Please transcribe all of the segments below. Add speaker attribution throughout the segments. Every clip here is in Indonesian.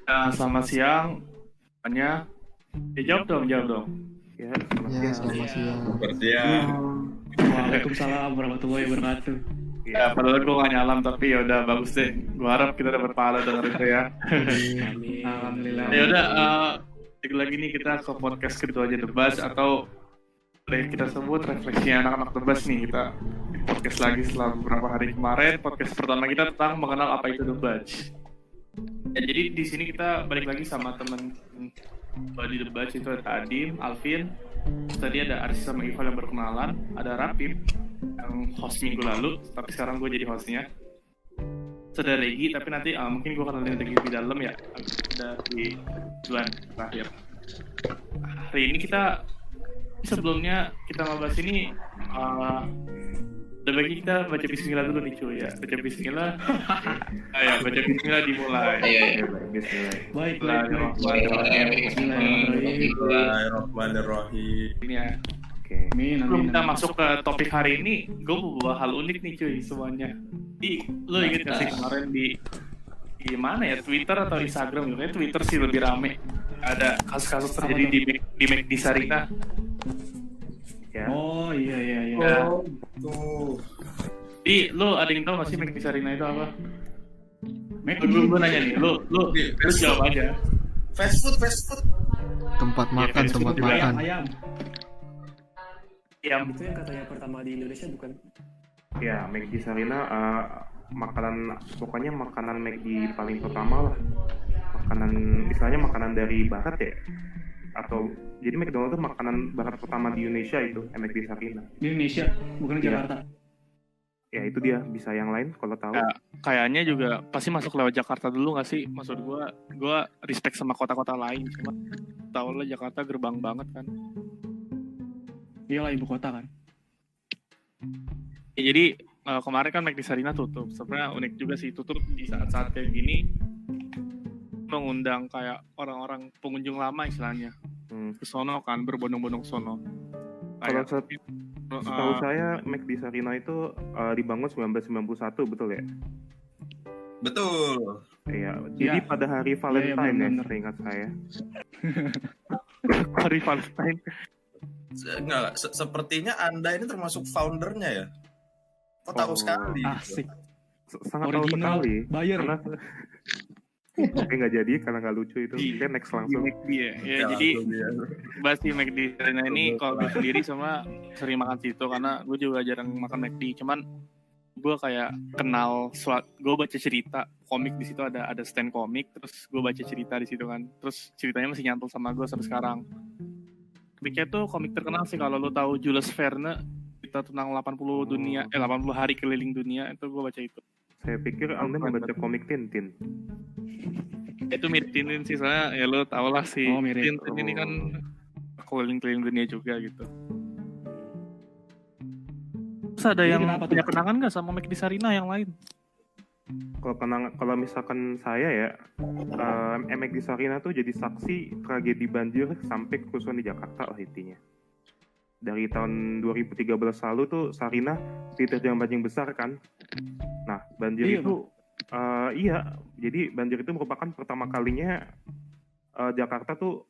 Speaker 1: Selamat siang, semuanya. Jawab dong.
Speaker 2: Ya,
Speaker 3: Ya,
Speaker 2: selamat siang.
Speaker 3: Bersiap.
Speaker 4: Waalaikumsalam warahmatullahi wabarakatuh.
Speaker 1: Ya, padahal gue gak nyalam, tapi ya udah bagus deh. Gue harap kita dapat pahala denger itu ya.
Speaker 4: Amin. Alhamdulillah.
Speaker 1: Ya udah, balik lagi nih kita ke podcast kedua aja The Buzz, atau boleh kita sebut refleksi anak-anak The Buzz nih. Kita podcast lagi setelah beberapa hari kemarin. Podcast pertama kita tentang mengenal apa itu The Buzz. Ya, jadi di sini kita balik lagi sama teman di The Buzz, itu ada Adim, Alvin. Terus tadi ada Arsi sama Ival yang berkenalan, ada Rapip yang host minggu lalu, tapi sekarang gue jadi hostnya. Sudah Regi, tapi nanti mungkin gue kenalin Regi di dalam ya, ada di bulan terakhir. Hari ini sebelumnya kita ngebahas ini, udah bagi kita baca bismillah dulu nih cuy ya. Baca bismillah. Ayo baca bismillah dimulai.
Speaker 3: Iya.
Speaker 1: Bismillah.
Speaker 4: Baik.
Speaker 3: Bismillahirrahmanirrahim.
Speaker 1: Ini ya.
Speaker 4: Amin.
Speaker 1: Sebelum kita masuk ke topik hari ini, gue mau bawa hal unik nih cuy semuanya. Lo inget gak sih kemarin di mana ya, Twitter atau Instagram? Kayaknya Twitter sih lebih rame. Ada kasus-kasus terjadi di McD Sarina. Ya.
Speaker 4: Oh iya.
Speaker 3: Tuh.
Speaker 1: Lo ada yang tahu nggak sih McD Sarina itu apa?
Speaker 4: McD.
Speaker 1: Gue nanya nih, lo jawab aja.
Speaker 3: Fast food.
Speaker 2: Tempat makan.
Speaker 4: Ayam.
Speaker 5: Itu yang katanya pertama di Indonesia bukan?
Speaker 6: Ya, McD Sarina pokoknya makanan McD paling pertama lah. Istilahnya makanan dari barat ya. Atau jadi McDonald itu makanan barat pertama di Indonesia itu, McD Sarina.
Speaker 4: Di Indonesia, bukan di Jakarta.
Speaker 6: Ya itu dia, bisa yang lain kalau tahu.
Speaker 1: Kayaknya juga pasti masuk lewat Jakarta dulu nggak sih? Maksud gue respect sama kota-kota lain, cuma tau lah Jakarta gerbang banget kan.
Speaker 4: Iyalah ibu kota kan.
Speaker 1: Ya, jadi kemarin kan McD Sarina tutup. Sebenarnya unik juga sih tutup di saat-saat kayak gini, mengundang kayak orang-orang pengunjung lama istilahnya ke sono kan, berbondong-bondong sono.
Speaker 6: Kalau setahu saya McD Sarina itu dibangun 1991, betul ya?
Speaker 3: Betul.
Speaker 6: Iya. Jadi pada hari Valentine ya,
Speaker 4: bener.
Speaker 6: seingat saya.
Speaker 1: Hari Valentine.
Speaker 3: Enggak, sepertinya Anda ini termasuk foundernya ya? Kok tahu sekali?
Speaker 4: Asik.
Speaker 6: Sangat tahu
Speaker 4: Original.
Speaker 6: sekali.
Speaker 4: Bayar.
Speaker 6: Oke, nggak jadi karena nggak lucu itu. Oke, next langsung.
Speaker 1: McD ya. Jadi bahas di McD Sarina ini, kalau gue sendiri sama sering makan situ karena gue juga jarang makan McD. Cuman gue kayak kenal gue baca cerita komik di situ, ada stand komik, terus gue baca cerita di situ kan. Terus ceritanya masih nyantol sama gue sampai sekarang. Komiknya tuh komik terkenal sih, kalau lo tahu Jules Verne, cerita tentang 80 hari keliling dunia, itu gue baca itu.
Speaker 6: Saya pikir Anda membaca komik Tintin.
Speaker 1: Itu mirip Tintin sih, soalnya ya lo tau lah sih,
Speaker 4: mirip.
Speaker 1: Tintin ini kan keliling-keliling dunia juga gitu. Terus ada
Speaker 4: Jadi
Speaker 1: yang
Speaker 4: kenapa
Speaker 1: punya
Speaker 4: tuh?
Speaker 1: kenangan nggak sama McD Sarina yang lain?
Speaker 6: Kalau misalkan saya ya, McD Sarina tuh jadi saksi tragedi banjir sampai kerusuhan di Jakarta lah intinya. Dari tahun 2013 lalu tuh Sarina diterjang banjir besar kan. Nah, banjir itu jadi banjir itu merupakan pertama kalinya Jakarta tuh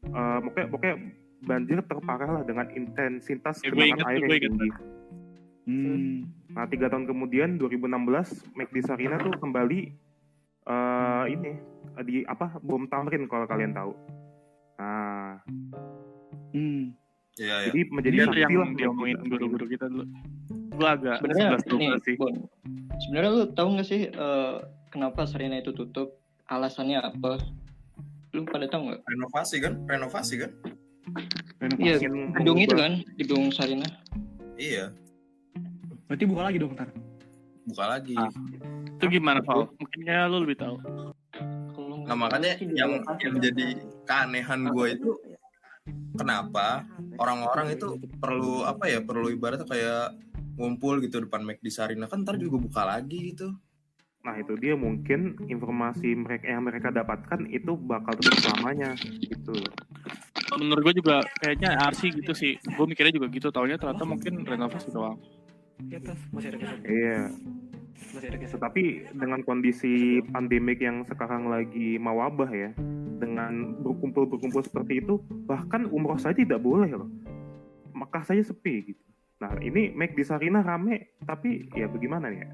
Speaker 6: pokoknya banjir terparah lah dengan intensitas genangan air yang tinggi. Nah, 3 tahun kemudian 2016 McD Sarina tuh kembali bom Tamrin kalau kalian tahu. Nah,
Speaker 3: Iya.
Speaker 6: jadi menjadi
Speaker 1: Itu
Speaker 6: saksi
Speaker 1: yang
Speaker 6: lah
Speaker 1: diomongin guru-guru kita dulu. Gue agak
Speaker 7: Sebenarnya
Speaker 1: 11-12 sih.
Speaker 7: Bon. Sebenarnya lu tahu nggak sih kenapa Sarina itu tutup? Alasannya apa? Lu pada tahu nggak?
Speaker 3: Renovasi kan?
Speaker 7: Iya, gedung itu kan, gedung Sarina.
Speaker 3: Iya,
Speaker 4: Berarti buka lagi dong ntar.
Speaker 3: buka lagi.
Speaker 1: Itu gimana, Val? Mungkinnya lu lebih tahu.
Speaker 3: Nah, makanya yang jadi keanehan gue itu kenapa orang-orang itu perlu ibaratnya kayak ngumpul gitu depan McD Sarina, kan ntar juga buka lagi gitu.
Speaker 6: Nah, itu dia, mungkin informasi yang mereka dapatkan itu bakal tutup selamanya gitu.
Speaker 1: Menurut gue juga kayaknya RC gitu sih. Gue mikirnya juga gitu, taunya ternyata mungkin renovasi doang.
Speaker 5: Masih ada kesan.
Speaker 6: Iya.
Speaker 5: Masih ada kesan.
Speaker 6: Tetapi dengan kondisi pandemik yang sekarang lagi mewabah ya, dengan berkumpul seperti itu, bahkan umroh saja tidak boleh loh. Makkah saja sepi gitu. Nah ini McD Sarina rame, tapi ya bagaimana ya?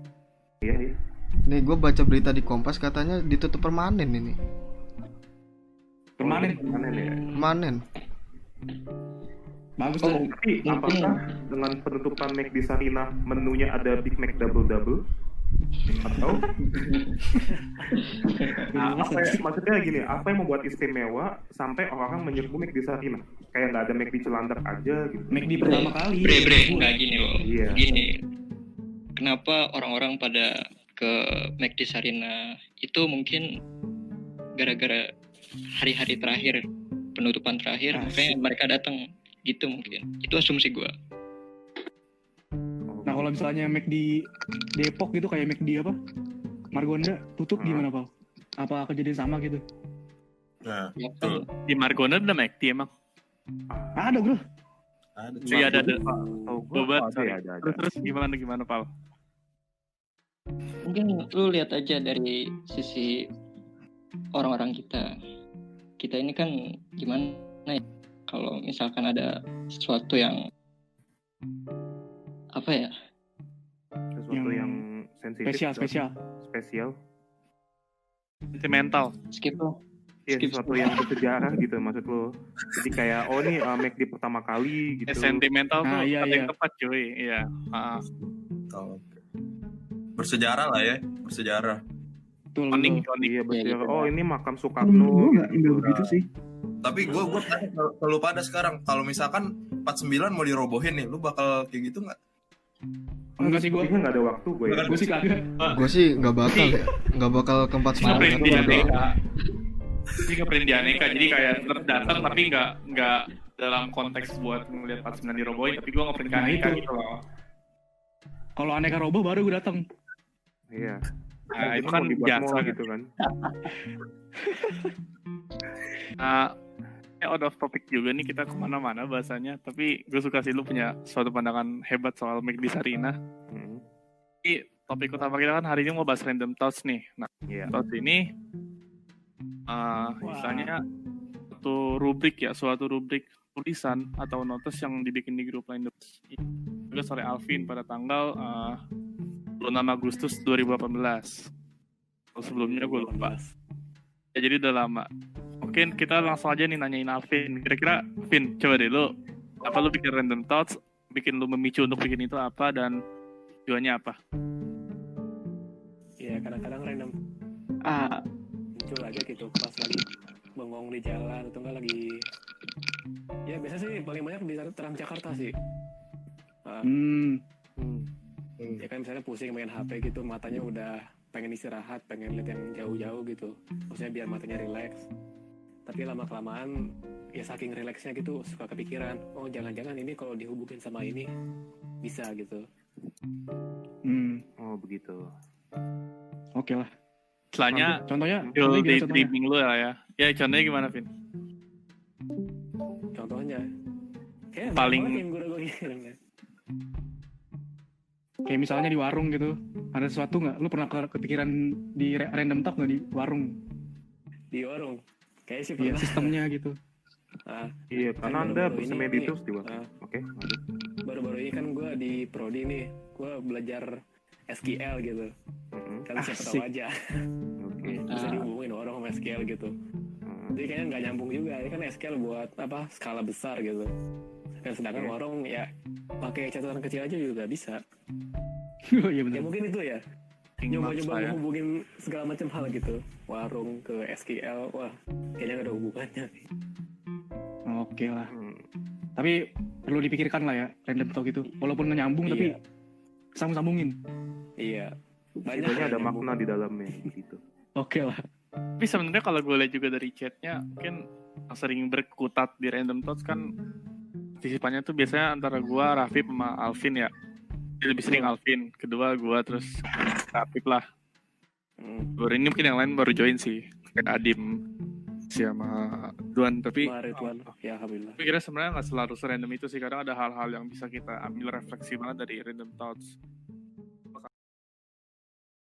Speaker 6: Iya.
Speaker 2: Nih gue baca berita di Kompas katanya ditutup permanen ini.
Speaker 4: Permanen.
Speaker 6: Ya.
Speaker 2: Permanen.
Speaker 4: Bagus
Speaker 6: Oh,
Speaker 4: lah.
Speaker 6: tapi apakah dengan penutupan McD Sarina menunya ada Big Mac double? Atau apa ya, maksudnya gini, apa yang membuat istimewa sampai orang menyerbu McD Sarina? Kayak nggak ada McD Cilandak aja gitu.
Speaker 4: McD pertama kali.
Speaker 7: Nggak gini loh.
Speaker 6: Iya.
Speaker 7: Gini. Kenapa orang-orang pada ke McD Sarina itu mungkin gara-gara hari-hari terakhir, penutupan terakhir, makanya mereka datang gitu mungkin. Itu asumsi gue.
Speaker 4: Nah kalau misalnya McD Depok gitu kayak McD apa? Margonda tutup gimana Pal? Apa kejadian sama gitu?
Speaker 3: Nah,
Speaker 7: Ya
Speaker 3: betul.
Speaker 7: kan?
Speaker 1: Di Margonda ada McD emang.
Speaker 4: Ada bro.
Speaker 3: Ada.
Speaker 1: Iya ada.
Speaker 6: Oh,
Speaker 1: Bobat,
Speaker 6: ada.
Speaker 1: Terus gimana Pal?
Speaker 7: Mungkin lu lihat aja dari sisi orang-orang kita. Kita ini kan gimana ya? Kalau misalkan ada sesuatu yang apa ya?
Speaker 6: Sesuatu yang sensitif. Spesial.
Speaker 1: Sentimental.
Speaker 7: Skip lo.
Speaker 6: Iya, sesuatu yang bersejarah gitu maksud lo. Jadi kayak ini McD pertama kali gitu.
Speaker 1: Sentimental tuh
Speaker 4: Nah, iya,
Speaker 1: kata yang
Speaker 4: iya.
Speaker 1: tepat cuy. Iya.
Speaker 3: Tahu. Bersejarah lah ya, bersejarah.
Speaker 4: Betul.
Speaker 1: Koning.
Speaker 6: Iya bersejarah.
Speaker 7: gitu.
Speaker 6: Oh ini makam Soekarno. Gitu.
Speaker 4: begitu sih.
Speaker 3: Tapi gue tanya ke lu pada sekarang, kalau misalkan 49 mau dirobohin nih, lu bakal kayak gitu nggak?
Speaker 4: Enggak sih gue.
Speaker 6: Kayaknya nggak ada waktu gue ya.
Speaker 4: Gue sih kagak.
Speaker 2: Gue sih nggak bakal ya. Nggak bakal ke 49
Speaker 1: Nggak print di
Speaker 2: atau
Speaker 1: aneka. Jadi nggak print di aneka. Jadi kayak tetap datang tapi nggak dalam konteks buat ngeliat 49 dirobohin. Tapi gue nggak print ke
Speaker 4: Nah,
Speaker 1: aneka
Speaker 4: itu.
Speaker 1: gitu loh.
Speaker 4: Kalau aneka roboh baru gue datang.
Speaker 6: Iya.
Speaker 1: Nah itu
Speaker 6: Mau
Speaker 1: kan
Speaker 6: dibuat
Speaker 1: biasa
Speaker 6: mall
Speaker 1: gitu.
Speaker 6: gitu kan.
Speaker 1: Nah, out of topic juga nih kita kemana-mana bahasanya. Tapi gue suka sih lu punya suatu pandangan hebat soal McD Sarina.
Speaker 6: Hmm.
Speaker 1: Jadi topik utama kita kan hari ini mau bahas random thoughts nih. Nah,
Speaker 6: Iya.
Speaker 1: thoughts ini misalnya suatu rubrik tulisan atau notes yang dibikin di grup lain juga sore Alvin pada tanggal 26 Agustus 2018. Kalau sebelumnya gue lupa. Ya jadi udah lama. Mungkin kita langsung aja nih nanyain Alvin. Kira-kira Vin, coba deh lu apa lu bikin random thoughts, bikin lu memicu untuk bikin itu apa dan tujuannya apa?
Speaker 5: Ya kadang-kadang random muncul aja gitu pas lagi bengong di jalan atau enggak lagi ya biasa sih paling banyak di Transjakarta sih. Ya kan misalnya pusing main HP gitu, matanya udah pengen istirahat, pengen lihat yang jauh-jauh gitu, maksudnya biar matanya rileks. Tapi lama-kelamaan ya saking rileksnya gitu suka kepikiran, oh jangan-jangan ini kalau dihubungin sama ini bisa gitu.
Speaker 6: Oh begitu.
Speaker 4: Oke lah.
Speaker 1: Istilahnya
Speaker 4: Contohnya
Speaker 1: You'll
Speaker 4: gimana contohnya?
Speaker 1: daydreaming lu lah ya. Ya contohnya gimana Vin?
Speaker 5: Contohnya kayak
Speaker 1: Paling-
Speaker 5: banyak yang gue kirim ya.
Speaker 4: Kayak misalnya di warung gitu, ada sesuatu nggak? Lu pernah kepikiran di random talk nggak di warung?
Speaker 5: Di warung kayak sih
Speaker 4: Iya
Speaker 5: pernah.
Speaker 4: sistemnya gitu.
Speaker 6: Iya, karena
Speaker 5: Kan
Speaker 6: Anda
Speaker 5: baru-baru
Speaker 6: bersemedi
Speaker 5: ini-
Speaker 6: terus di waktu. Oke, lanjut.
Speaker 5: Baru-baru ini kan gue di prodi nih, gue belajar SQL gitu. Kan siapa tahu
Speaker 4: Asik.
Speaker 5: aja
Speaker 6: Oke.
Speaker 5: bisa dihubungin orang sama SQL gitu. Jadi kayaknya nggak nyambung juga. Ini kan SQL buat apa? Skala besar gitu. Dan sedangkan
Speaker 6: Oke.
Speaker 5: warung ya pakai catatan kecil aja juga bisa.
Speaker 4: Oh iya
Speaker 5: Ya
Speaker 4: benar.
Speaker 5: mungkin itu ya. Nyoba-nyoba menghubungin segala macam hal gitu. Warung ke SQL, wah kayaknya nggak ada hubungannya.
Speaker 4: Oke lah.
Speaker 6: Hmm.
Speaker 4: Tapi perlu dipikirkan lah ya random talk itu. Walaupun nggak nyambung tapi
Speaker 5: Iya.
Speaker 4: sambung-sambungin.
Speaker 5: Iya. Banyak
Speaker 6: Setidaknya
Speaker 5: yang
Speaker 6: ada
Speaker 5: nyambung.
Speaker 6: makna di dalamnya gitu.
Speaker 4: Oke lah.
Speaker 1: Tapi sebenarnya kalau gue lihat juga dari chatnya, mungkin yang sering berkutat di random thoughts kan partisipannya tuh biasanya antara gue, Rafif sama Alvin ya. Jadi lebih sering Alvin, kedua gue, terus Rafif lah. Baru ini mungkin yang lain baru join sih, kayak Adim, sama Duan. Tapi
Speaker 5: Ridwan, ya alhamdulillah.
Speaker 1: Tapi kira sebenarnya nggak selalu serandom itu sih. Kadang ada hal-hal yang bisa kita ambil refleksi banget dari random thoughts.